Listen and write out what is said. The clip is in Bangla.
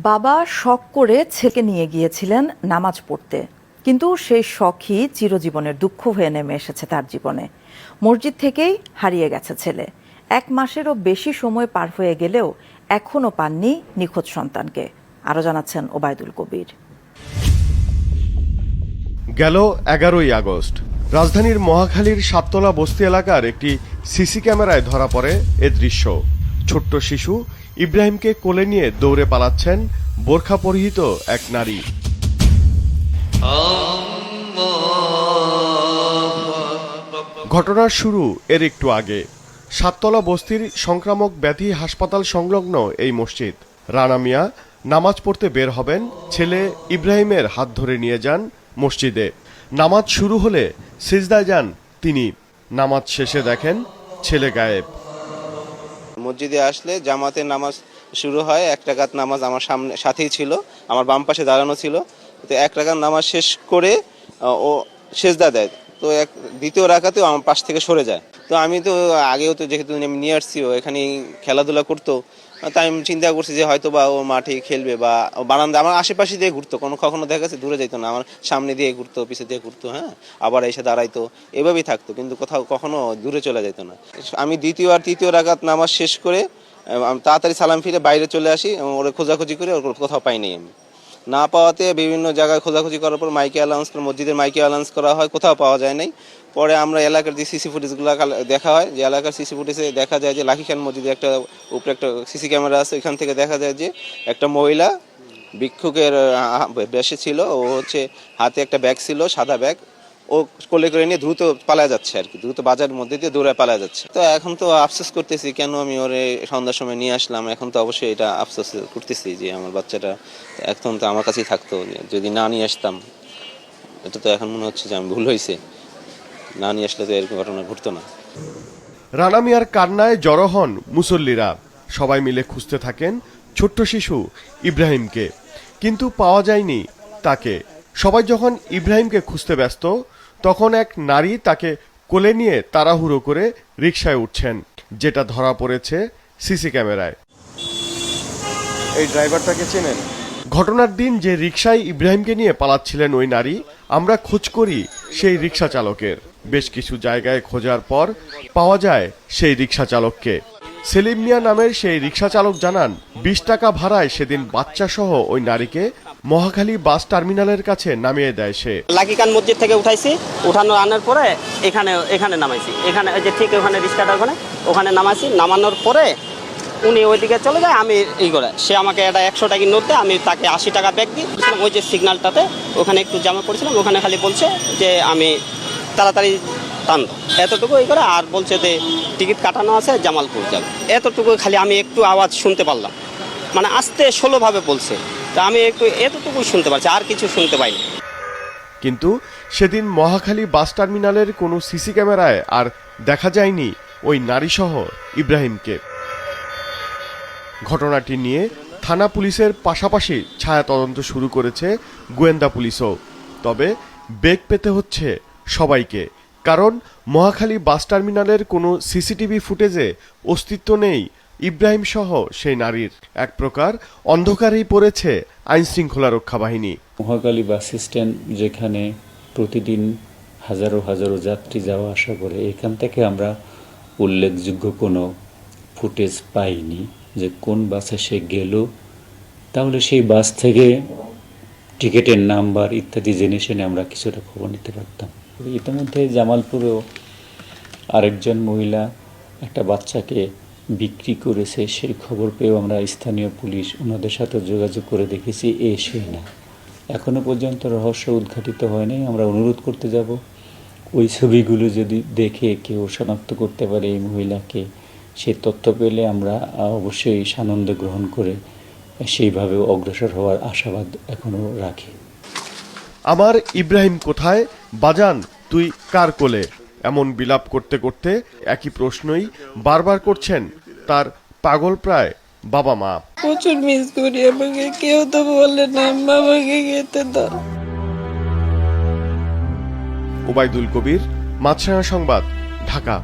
বাবা শখ করে ছেলেকে নিয়ে গিয়েছিলেন নামাজ পড়তে, কিন্তু সেই শখই চিরজীবনের দুঃখ হয়ে নেমে এসেছে তার জীবনে। মসজিদ থেকেই হারিয়ে গেছে ছেলে। 1 মাসেরও বেশি সময় পার হয়ে গেলেও এখনও পাননি নিখোঁজ সন্তানকে। আরও জানাচ্ছেন ওবায়দুল কবির। গেল 11ই আগস্ট রাজধানীর মহাখালীর সাততলা বস্তি এলাকার একটি সিসি ক্যামেরায় ধরা পড়ে এ দৃশ্য। ছোট্ট শিশু ইব্রাহিমকে কোলে নিয়ে দৌড়ে পালাচ্ছেন বোরখা পরিহিত এক নারী। ঘটনার শুরু এর একটু আগে। সাততলা বস্তির সংক্রামক ব্যাধি হাসপাতাল সংলগ্ন এই মসজিদ। রানা মিয়া নামাজ পড়তে বের হবেন, ছেলে ইব্রাহিমের হাত ধরে নিয়ে যান মসজিদে। নামাজ শুরু হলে সিজদায় যান তিনি। নামাজ শেষে দেখেন ছেলে গায়েব। মসজিদে আসলে জামাতের নামাজ শুরু হয়। 1 রাকাত নামাজ আমার সাথেই ছিল, আমার বাম পাশে দাঁড়ানো ছিল। তো 1 রাকাত নামাজ শেষ করে ও সেজদা দেয়, তো দ্বিতীয় রাকাতেও আমার পাশ থেকে সরে যায়। তো আমি তো আগেও তো যেহেতু আমি নিয়ে আসছি, ও এখানে খেলাধুলা করতো, তাই আমি চিন্তা করছি যে হয়তো বা ও মাঠে খেলবে বা বারান্দা আমার আশেপাশে দিয়ে ঘুরতো, কখনো দেখা যাচ্ছে দূরে যেত না, আমার সামনে দিয়ে ঘুরতো, পিছে দিয়ে ঘুরতো, হ্যাঁ, আবার এসে দাঁড়াইতো, এভাবেই থাকতো, কিন্তু কখনো দূরে চলে যেত না। আমি দ্বিতীয় আর তৃতীয় রাকাত নামাজ শেষ করে তাড়াতাড়ি সালাম ফিরে বাইরে চলে আসি। ওরা খোঁজাখুঁজি করে ওর কোথাও পাইনি। আমি না পাওয়াতে বিভিন্ন জায়গায় খোঁজাখুঁজি করার পর মাইকে অ্যালাউন্স করে, মসজিদের মাইকে অ্যালাউন্স করা হয়, কোথাও পাওয়া যায় নাই। পরে আমরা এলাকার যে সিসি ফুটেজগুলো দেখা হয়, যে এলাকার সিসি ফুটেজে দেখা যায় যে লাকি খান মসজিদে উপরে একটা সিসি ক্যামেরা আছে, ওইখান থেকে দেখা যায় যে একটা মহিলা ভিক্ষুকের বেশে ছিল। ও হাতে একটা ব্যাগ ছিল, সাদা ব্যাগ, ও কোলে করে নিয়ে দ্রুত পালায় যাচ্ছে আর কি, দ্রুত বাজারের মধ্যে দিয়ে দৌড়ে পালায় যাচ্ছে। তো এখন তো আফসোস করতেছি কেন আমি ওরে সন্ধ্যার সময় নিয়ে আসলাম। এখন তো অবশ্যই এটা আফসোস করতেছি যে আমার বাচ্চাটা এখন তো আমার কাছেই থাকতো, যদি না নিয়ে আসতাম। এটা তো এখন মনে হচ্ছে যে আমি ভুল হয়েছে, না নিয়ে আসলে তো এরকম ঘটনা ঘটতো না। রানা মিয়ার কান্নায় জড়ো হন মুসল্লিরা। সবাই মিলে খুঁজতে থাকেন ছোট্ট শিশু ইব্রাহিমকে, কিন্তু পাওয়া যায়নি তাকে। সবাই যখন ইব্রাহিমকে খুঁজতে ব্যস্ত, তখন এক নারী তাকে কোলে নিয়ে তাড়াহুড়ো করে রিকশায় উঠছেন, যেটা ধরা পড়েছে সিসি ক্যামেরায়। এই ড্রাইভারটাকে চেনেন? ঘটনার দিন যে রিকশায় ইব্রাহিমকে নিয়ে পালাচ্ছিলেন ওই নারী, আমরা খোঁজ করি সেই রিকশা চালকের। বেশ কিছু জায়গায় খোঁজার পর পাওয়া যায় সেই রিকশা চালককে। সেলিম মিয়া নামের সেই রিকশা চালক জানান, 20 টাকা ভাড়ায় সেদিন বাচ্চা সহ ওই নারীকে মহাখালী বাস টার্মিনালের কাছে নামিয়ে দেয় সে। লাকি খান মসজিদ থেকে উঠাইছি, উঠানো আনার পরে এখানে নামাইছি, এখানে যে ঠিক ওখানে রিক্সাটা ওখানে নামাইছি। নামানোর পরে উনি ওইদিকে চলে যায়, আমি সে আমাকে একটা 100 টাকা নোট দেয়, আমি তাকে 80 টাকা ব্যাগ দিয়েছিলাম। ওই যে সিগন্যালটাতে ওখানে একটু জামা পড়েছিলাম, ওখানে খালি বলছে যে আমি তাড়াতাড়ি টান এতটুকু আর বলছে যে টিকিট কাটানো আছে, জামালপুর যাবে। এতটুকু খালি আমি একটু আওয়াজ শুনতে পারলাম, মানে আস্তে ষোলোভাবে বলছে, তা আমি এতটুকু শুনতে পারছি, আর কিছু শুনতে পাইনি। কিন্তু সেদিন মহাখালী বাস টার্মিনালের কোনো সিসি ক্যামেরায় আর দেখা যায়নি ওই নারীসহ ইব্রাহিমকে। ঘটনাটি নিয়ে থানা পুলিশের পাশাপাশি ছায়া তদন্ত শুরু করেছে গোয়েন্দা পুলিশও। তবে বেগ পেতে হচ্ছে সবাইকে, কারণ মহাখালী বাস টার্মিনালের কোনো সিসিটিভি ফুটেজে অস্তিত্ব নেই ইব্রাহিম সহ সেই নারীর। এক প্রকার অন্ধকারেই পড়েছে আইনশৃঙ্খলা রক্ষা বাহিনী। মহাখালী বাস স্ট্যান্ড, যেখানে প্রতিদিন হাজারো হাজারো যাত্রী যাওয়া আসা করে, এখান থেকে আমরা উল্লেখযোগ্য কোনো ফুটেজ পাইনি যে কোন বাসে সে গেল। তাহলে সেই বাস থেকে টিকিটের নাম্বার ইত্যাদি জেনে শুনে আমরা কিছুটা খবর নিতে পারতাম। ইতিমধ্যে জামালপুরেও আরেকজন মহিলা একটা বাচ্চাকে বিক্রি করেছে, সেই খবর পেয়েও আমরা স্থানীয় পুলিশ ওনাদের সাথে যোগাযোগ করে দেখেছি, সে না, এখনো পর্যন্ত রহস্য উদ্ঘাটিত হয়নি। আমরা অনুরোধ করতে যাব, ওই ছবিগুলো যদি দেখে কেউ শনাক্ত করতে পারে এই মহিলাকে, সেই তথ্য পেলে আমরা অবশ্যই সানন্দে গ্রহণ করে সেইভাবে অগ্রসর হওয়ার আশাবাদ এখনো রাখি। আমার ইব্রাহিম কোথায়, বাজান তুই কার কোলে, এমন বিলাপ করতে করতে একই প্রশ্নই বারবার করছেন তার পাগল প্রায় বাবা মা। প্রচুর মিস করি আমাকে, কেউ তো বলে না আমাকে খেতে দাও। ওবায়দুল কবির, মাছরাঙা সংবাদ, ঢাকা।